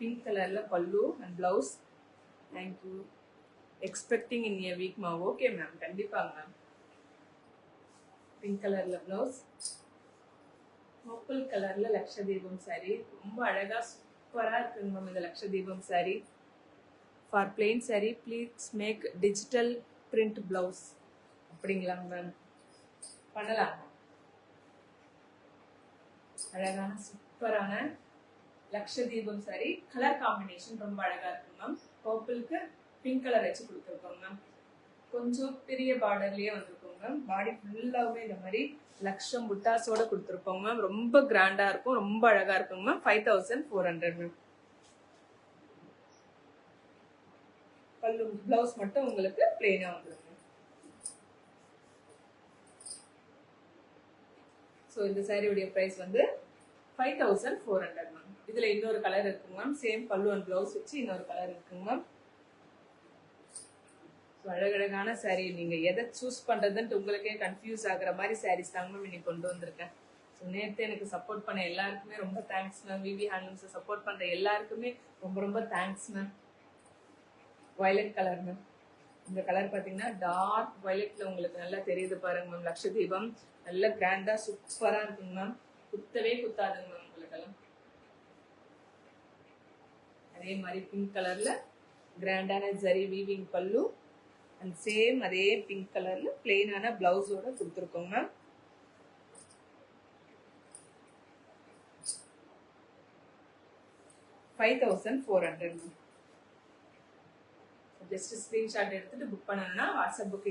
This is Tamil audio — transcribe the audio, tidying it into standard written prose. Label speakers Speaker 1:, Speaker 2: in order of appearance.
Speaker 1: பிங்க் கலர்ல பல்லு and blouse. Thank you. Expecting in a week மா. ஓகே மேம், கண்டிப்பாங்க மேம். பிங்க் கலர்ல பிளவுஸ், பர்பிள் கலர்ல லக்ஷதீபம் சாரி. ரொம்ப அழகா சூப்பரா இருக்குங்க மேம் இந்த Lakshadeepam sari. For plain sari please make digital print blouse. அப்படிங்களாங்க மேம், பண்ணலாம். அழகான சூப்பரான லக்ஷதீபம் சாரி. கலர் காம்பினேஷன் ரொம்ப அழகா இருக்கு மேம். பர்பிளுக்கு பிங்க் கலர் வச்சு கொடுத்துருக்கோம் மேம். கொஞ்சம் பெரிய பார்டர்லயே வந்திருக்கோம் மேம். பாடி ஃபுல்லாவே இந்த மாதிரி லக்ஷம் புட்டாஸோட கொடுத்துருக்கோம் மேம். ரொம்ப கிராண்டா இருக்கும், ரொம்ப அழகா இருக்குங்க மேம். 5400 மேம். பல்லு பிளவுஸ் மட்டும் உங்களுக்கு பிளெயினா வந்துருங்க. ஸோ இந்த சாரியுடைய பிரைஸ் வந்து 5400 மேம். இதுல இன்னொரு கலர் இருக்குங்க மேம். சேம் பல்லு அண்ட் பிளவுஸ் வச்சு இன்னொரு கலர் இருக்குங்க மேம். அழகழகான சாரி. நீங்க எதை சூஸ் பண்றதுன்ட்டு உங்களுக்கே கன்ஃபியூஸ் ஆகுற மாதிரி சாரீஸ் தாங்க மேம் இன்னைக்கு கொண்டு வந்திருக்கேன். ஸோ நேற்று எனக்கு சப்போர்ட் பண்ண எல்லாருக்குமே ரொம்ப தேங்க்ஸ் மேம். விவி ஹேண்ட்லூம்ஸை சப்போர்ட் பண்ற எல்லாருக்குமே ரொம்ப ரொம்ப thanks ma'am. Violet colour ma'am. இந்த கலர் பாத்தீங்கன்னா டார்க் வயலட்ல உங்களுக்கு நல்லா தெரியுது பாருங்க மேம். லக்ஷதீபம் நல்ல கிராண்டா சூப்பரா இருக்குங்க மேம். குத்தவே குத்தாதுங்க மேம் உங்களுக்கெல்லாம். அதே மாதிரி பிங்க் கலர்ல கிராண்டான ஜரி வீவிங் பல்லு அண்ட் சேம் அதே பிங்க் கலர்ல பிளெயினான பிளவுஸோட கொடுத்துருக்கோங்க மேம். $5400 மேம். ஜஸ்ட் ஸ்கிரீன்ஷாட் எடுத்துட்டு புக் பண்ணணும்னா வாட்ஸ்அப் புக்கிங்